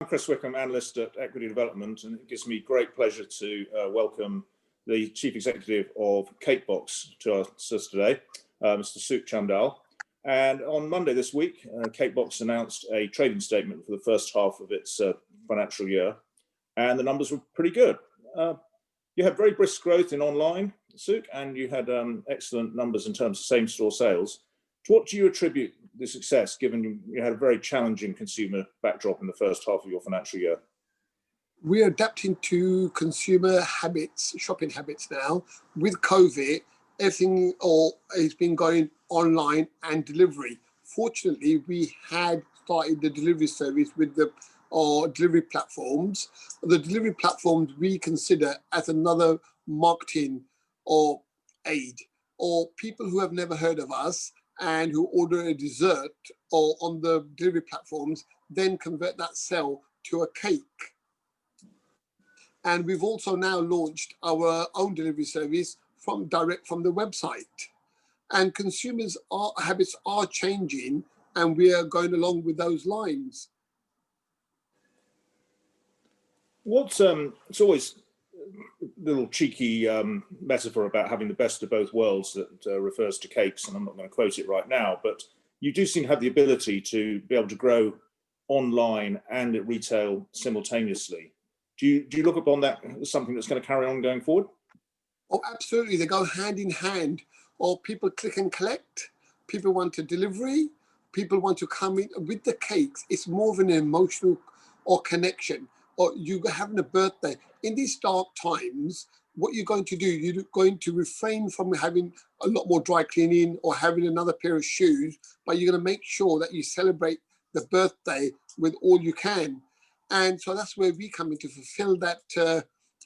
Chris Wickham, analyst at Equity Development, and it gives me great pleasure to welcome the Chief Executive of Catebox to us today, Mr. Sukh Chamdal. And on Monday this week, Catebox announced a trading statement for the first half of its financial year, and the numbers were pretty good. You had very brisk growth in online, Sukh, and you had excellent numbers in terms of same-store sales. To what do you attribute the success, given you had a very challenging consumer backdrop in the first half of your financial year? We're adapting to consumer habits, shopping habits now. With COVID, everything has been going online and delivery. Fortunately, we had started the delivery service with the delivery platforms. The delivery platforms we consider as another marketing or aid, or people who have never heard of us and who order a dessert or on the delivery platforms, then convert that sale to a cake. And we've also now launched our own delivery service direct from the website. And consumers' habits are changing, and we are going along with those lines. It's always a little cheeky metaphor about having the best of both worlds that refers to cakes, and I'm not going to quote it right now, but you do seem to have the ability to be able to grow online and at retail simultaneously. Do you look upon that as something that's going to carry on going forward? Oh, absolutely. They go hand in hand. Or people click and collect. People want a delivery. People want to come in with the cakes. It's more of an emotional or connection. Or you having a birthday. In these dark times, what you're going to do, you're going to refrain from having a lot more dry cleaning or having another pair of shoes, but you're going to make sure that you celebrate the birthday with all you can. And so that's where we come in to fulfill that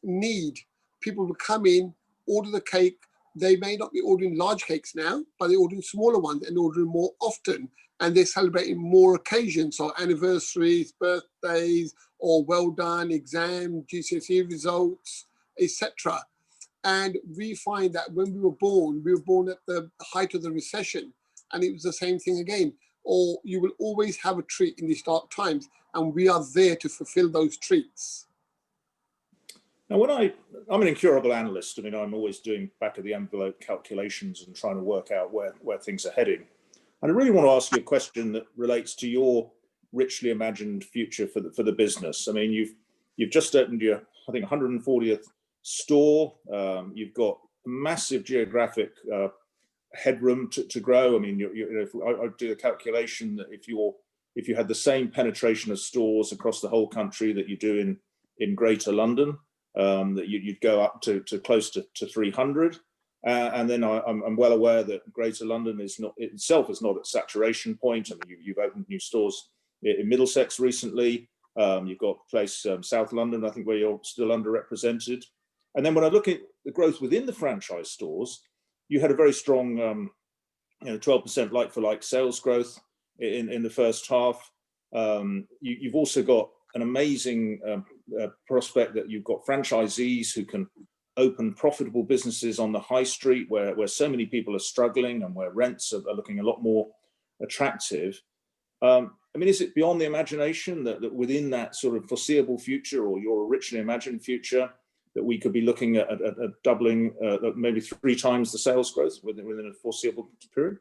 need. People will come in, order the cake. They may not be ordering large cakes now, but they're ordering smaller ones and ordering more often. And they're celebrating more occasions, so anniversaries, birthdays, or well done, exam, GCSE results, etc. And we find that when we were born at the height of the recession, and it was the same thing again. Or you will always have a treat in these dark times, and we are there to fulfill those treats. Now, I'm an incurable analyst. I mean, I'm always doing back of the envelope calculations and trying to work out where things are heading. And I really want to ask you a question that relates to your richly imagined future for the business. I mean, you've just opened your, I think, 140th store. You've got massive geographic headroom to grow. I mean, if I do the calculation that if you had the same penetration of stores across the whole country that you do in Greater London, that you'd go up to close to 300. And then I'm well aware that Greater London is not at saturation point. I mean, you've opened new stores in Middlesex recently. You've got a place South London, I think, where you're still underrepresented. And then when I look at the growth within the franchise stores, you had a very strong 12% like-for-like sales growth in the first half. You've also got an amazing prospect that you've got franchisees who can open profitable businesses on the high street where so many people are struggling and where rents are looking a lot more attractive. I mean, is it beyond the imagination that within that sort of foreseeable future, or your richly imagined future, that we could be looking at doubling, maybe 3 times the sales growth within a foreseeable period?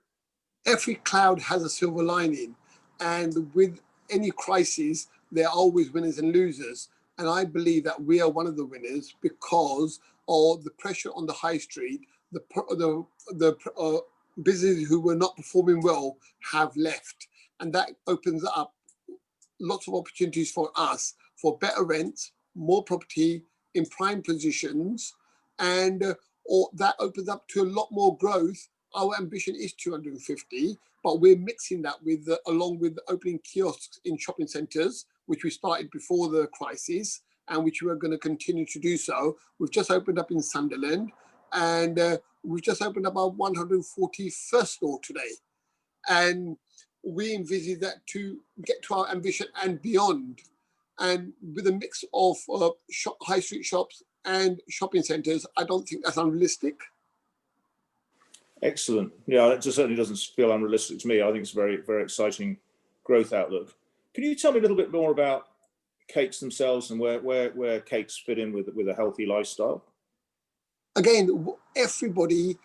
Every cloud has a silver lining, and with any crisis, there are always winners and losers. And I believe that we are one of the winners because of the pressure on the high street. The businesses who were not performing well have left, and that opens up lots of opportunities for us for better rents, more property in prime positions, and or that opens up to a lot more growth. Our ambition is 250, but we're mixing that with along with opening kiosks in shopping centres, which we started before the crisis and which we're going to continue to do so. We've just opened up in Sunderland, and we've just opened up our 141st store today. And we envisage that to get to our ambition and beyond. And with a mix of high street shops and shopping centres, I don't think that's unrealistic. Excellent. Yeah, it certainly doesn't feel unrealistic to me. I think it's a very, very exciting growth outlook. Can you tell me a little bit more about cakes themselves and where cakes fit in with a healthy lifestyle? Again, everybody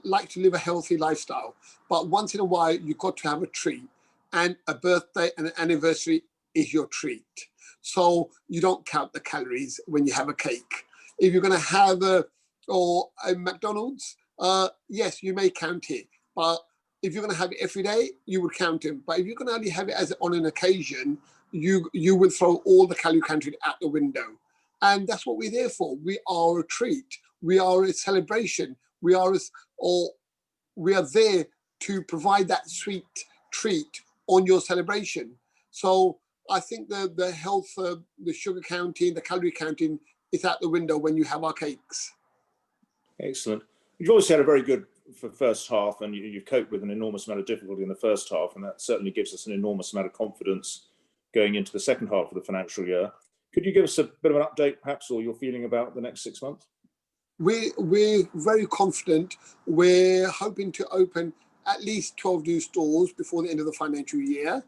like to live a healthy lifestyle, but once in a while you've got to have a treat, and a birthday and an anniversary is your treat. So you don't count the calories when you have a cake. If you're going to have a McDonald's, yes, you may count it, but if you're going to have it every day, you would count it. But if you're going to only have it as on an occasion, you will throw all the calorie counting out the window. And that's what we're there for. We are a treat. We are a celebration. We are there to provide that sweet treat on your celebration. So I think the health, the sugar counting, the calorie counting is out the window when you have our cakes. Excellent. You've obviously had a very good first half, and you've coped with an enormous amount of difficulty in the first half, and that certainly gives us an enormous amount of confidence going into the second half of the financial year. Could you give us a bit of an update, perhaps, or your feeling about the next 6 months? We're very confident. We're hoping to open at least 12 new stores before the end of the financial year,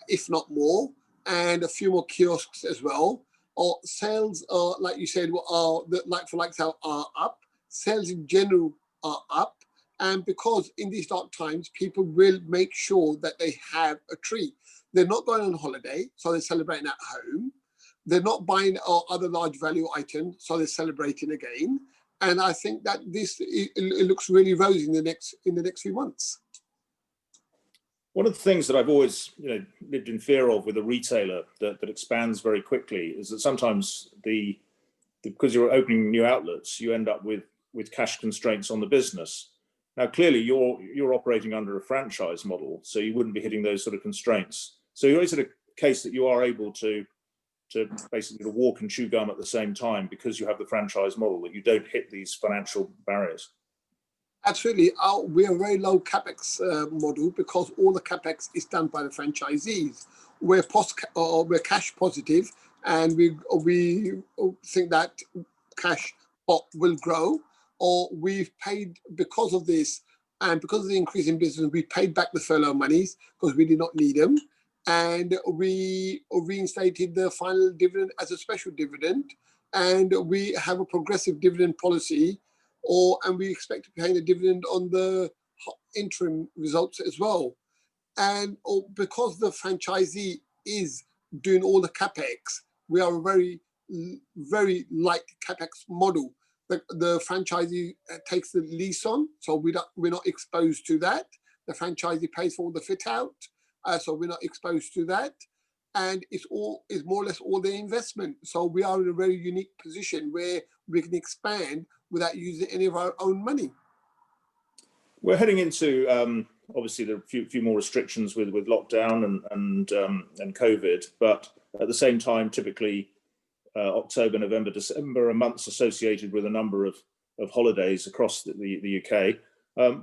if not more, and a few more kiosks as well. Our sales are, like you said, the like-for-like sales are up. Sales in general are up. And because in these dark times, people will make sure that they have a treat. They're not going on holiday, so they're celebrating at home. They're not buying other large value items, so they're celebrating again. And I think that it looks really rosy in the next few months. One of the things that I've always lived in fear of with a retailer that expands very quickly is that sometimes because you're opening new outlets, you end up with cash constraints on the business. Now, clearly, you're operating under a franchise model, so you wouldn't be hitting those sort of constraints. So is it a case that you are able to basically walk and chew gum at the same time because you have the franchise model, that you don't hit these financial barriers? Absolutely. We are a very low capex model because all the capex is done by the franchisees. We're cash positive, and we think that cash pot will grow. Or we've paid, because of this and because of the increase in business, we paid back the furlough monies because we did not need them. And we reinstated the final dividend as a special dividend. And we have a progressive dividend policy, and we expect to pay a dividend on the interim results as well. And because the franchisee is doing all the capex, we are a very, very light capex model. The franchisee takes the lease on, so we're not exposed to that. The franchisee pays for all the fit out, so we're not exposed to that. And it's more or less all the investment. So we are in a very unique position where we can expand without using any of our own money. We're heading into obviously there are a few more restrictions with lockdown and COVID, but at the same time, typically October, November, December are months associated with a number of holidays across the UK.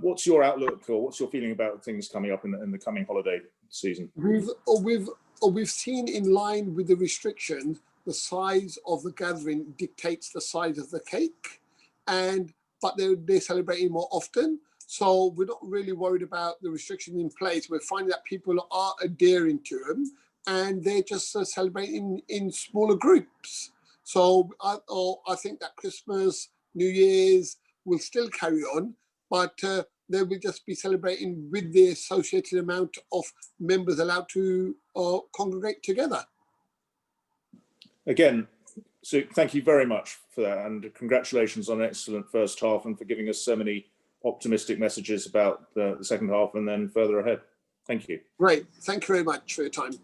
What's your outlook, or what's your feeling about things coming up in the coming holiday season? We've seen, in line with the restrictions, the size of the gathering dictates the size of the cake, but they're celebrating more often. So we're not really worried about the restrictions in place. We're finding that people are adhering to them, and they're just celebrating in smaller groups. So I think that Christmas, New Year's will still carry on, but they will just be celebrating with the associated amount of members allowed to congregate together. Again, Sukh, thank you very much for that, and congratulations on an excellent first half and for giving us so many optimistic messages about the second half and then further ahead. Thank you. Great. Thank you very much for your time.